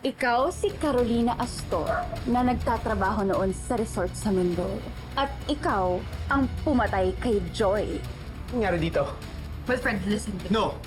Ikaw si Carolina Astor na nagtatrabaho noon sa resort sa Mindoro. At ikaw ang pumatay kay Joy. Ano nangyari dito? My friend, listen to me. No!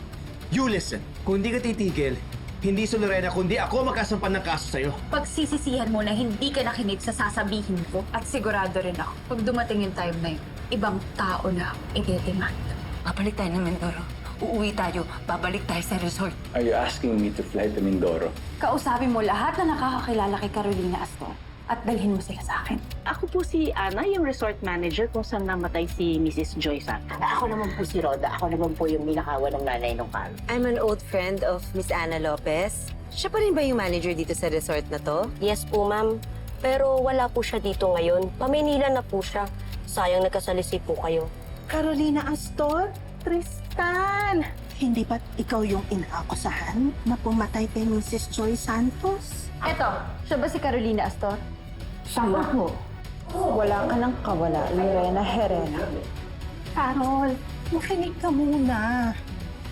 You listen. Kung hindi ka titigil, hindi si Lorena kundi ako magkasampan ng kaso sa'yo. Pagsisisihan mo na hindi ka nakinig sa sasabihin ko. At sigurado rin ako, pag dumating yung time na yun, ibang tao na i-demand. Babalik tayo ng Mindoro. Uuwi tayo. Babalik tayo sa resort. Are you asking me to fly to Mindoro? Kausapin mo lahat na nakakakilala kay Carolina Astor at dalhin mo sila sa akin. Ako po si Ana, yung resort manager kung saan namatay si Mrs. Joy Santos. Ako naman po si Roda. Ako naman po yung ninakawan ng nanay ng Carl. I'm an old friend of Miss Ana Lopez. Siya pa rin ba yung manager dito sa resort na to? Yes po, ma'am. Pero wala po siya dito ngayon. Pamanila na po siya. Sayang nagkasalisi po kayo. Carolina Astor? Tristan! Hindi ba't ikaw yung inaakusahan na pumatay kay Mrs. Joy Santos? Eto, siya ba si Carolina Astor? Siya po. Wala ka ng kawala, Lorena Herrera. Carol, makinig ka muna.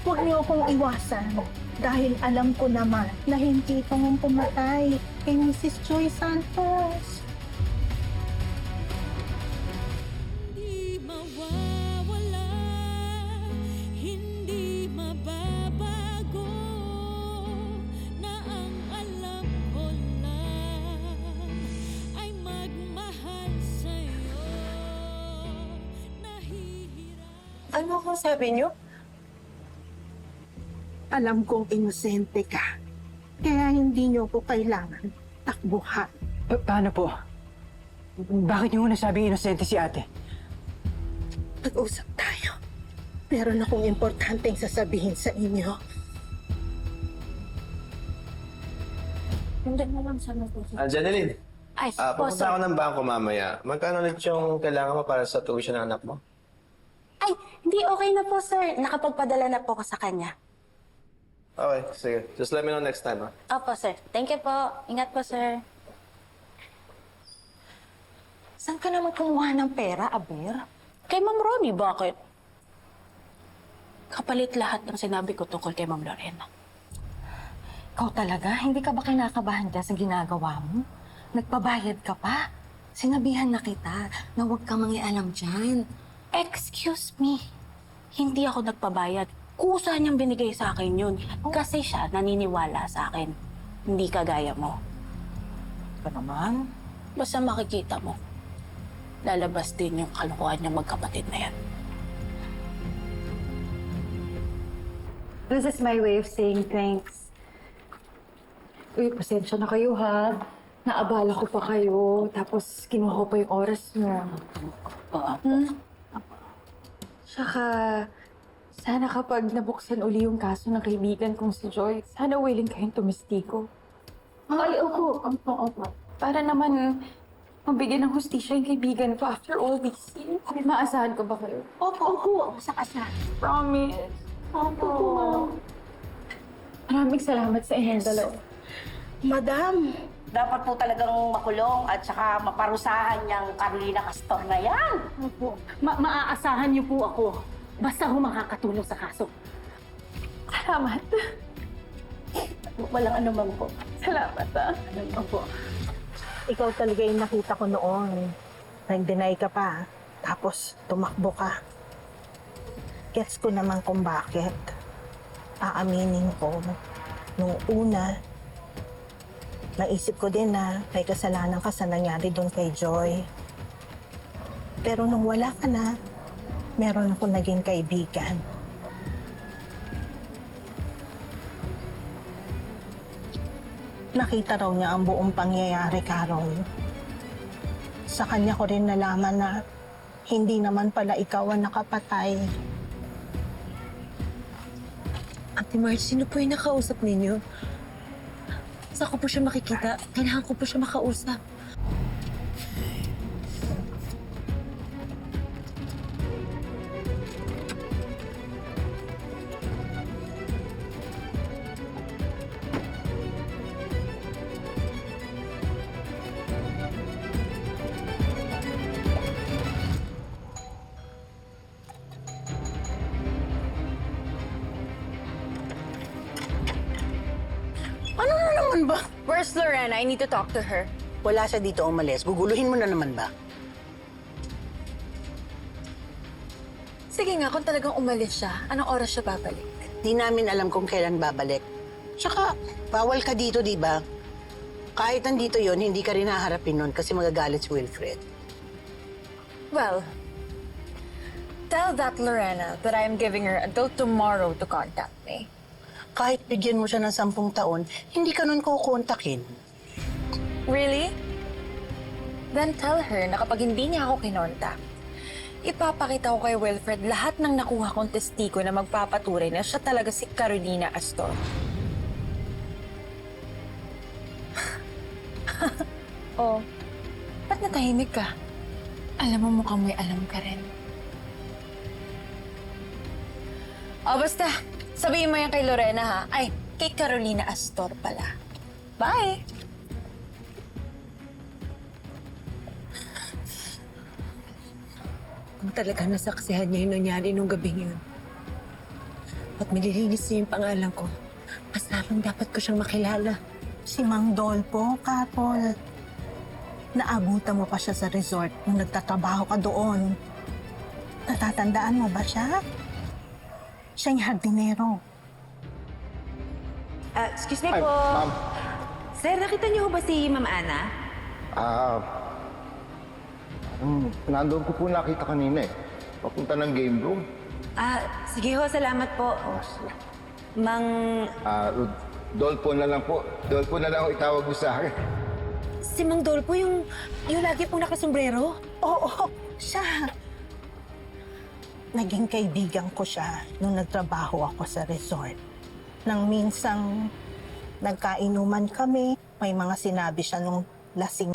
Huwag niyo akong iwasan. Dahil alam ko naman na hindi ka mong pumatay kay Mrs. Joy Santos. Ano kung sabi niyo? Alam kong inosente ka. Kaya hindi niyo ko kailangan takbuhan. Paano po? Bakit niyo nasabing inosente si ate? Pag-usap tayo. Meron akong importanteng sasabihin sa inyo. Hindi naman sana po siya. Janeline, Ay, pupunta ako ng bangko mamaya. Magkano ulit yung kailangan mo para sa tuition ng anak mo? Ay, hindi okay na po, sir. Nakapagpadala na po ko sa kanya. Okay, sige. Just let me know next time, ha? Opo, sir. Thank you po. Ingat po, sir. Saan ka naman kumuha ng pera, Aber? Kay Ma'am Ronnie, bakit? Kapalit lahat ng sinabi ko tungkol kay Ma'am Lorena. Ikaw talaga? Hindi ka ba kinakabahan dyan sa ginagawa mo? Nagpabayad ka pa? Sinabihan na kita na huwag kang mangialam dyan. Excuse me. Hindi ako nagpabayad. Kusa niyang binigay sa akin yun. Kasi siya naniniwala sa akin. Hindi kagaya mo. Ka naman? Basta makikita mo, lalabas din yung kalokohan niyang magkapatid na yan. This is my way of saying thanks. Uy, pasensya na kayo ha. Naabala ko pa kayo, tapos kinuha ko pa yung oras niyo. Tsaka, sana kapag nabuksan uli yung kaso ng kaibigan kong si Joy, sana willing kayong tumistiko. Ay, opo. Para naman mabigyan ng hustisya yung kaibigan ko after all these years. Maasahan ko ba kayo? Opo. Asa-asa. Promise. Opo. Maraming salamat sa inyong dalawa. Madam, Dapat po talagang makulong at saka maparusahan niyang Carolina Astor na yan. Opo. Maaasahan niyo po ako. Basta ho makakatulong sa kaso. Salamat. Walang anuman po. Salamat ah. Opo. ikaw talaga yung nakita ko noon. Nag-deny ka pa, tapos tumakbo ka. Gets ko naman kung bakit. Aaminin ko, nung una, naisip ko din na may kasalanan ka sa nangyari doon kay Joy. Pero nung wala ka na, meron ako naging kaibigan. Nakita raw niya ang buong pangyayari, Carol. Sa kanya ko rin nalaman na hindi naman pala ikaw ang nakapatay. Ate Marge, sino po yung nakausap ninyo? Saan ko po siya makikita? Kailangan ko po siya makausap. naman ba? Where's Lorena? I need to talk to her. Wala siya dito umalis. Guguluhin mo na naman ba? Sige nga, kung talagang umalis siya, anong oras siya babalik? Di namin alam kung kailan babalik. Tsaka, bawal ka dito, di ba? Kahit nandito yon, hindi ka rin haharapin nun kasi magagalit si Wilfred. Well, tell that Lorena that I'm giving her until tomorrow to contact me. Kahit bigyan mo siya ng 10 taon, hindi ka nun kukontakin. Really? Then tell her na kapag hindi niya ako kinontak, ipapakita ko kay Wilfred lahat ng nakuha kong testigo na magpapatunay na siya talaga si Carolina Astor. Oh, ba't natahimik ka? Alam mo, mukhang may alam ka rin. Oh, basta, sabihin mo yan kay Lorena, ha? Ay, kay Carolina Astor pala. Bye! Kung talaga nasaksihan niya yung nangyari nung gabing yun. At nililinis niya yung pangalan ko, mas lalong dapat ko siyang makilala. Si Mang Dolpo, Carol. Naabutan mo pa siya sa resort nung nagtatrabaho ka doon. Natatandaan mo ba siya? Siya yung hardinero. Excuse me po. Ma'am. Sir, nakita niyo ho ba si Ma'am Ana? Nandoon ko po nakita kanina eh. Papunta ng game room. Sige ho, salamat po. Mang... Dolpo na lang po. Dolpo na lang ako itawag mo sa akin. Si Mang Dolpo, yung lagi pong nakasombrero? Oo, siya. Naging kaibigan ko siya nung nagtrabaho ako sa resort. Nang minsang nagkainuman kami, may mga sinabi siya nung lasing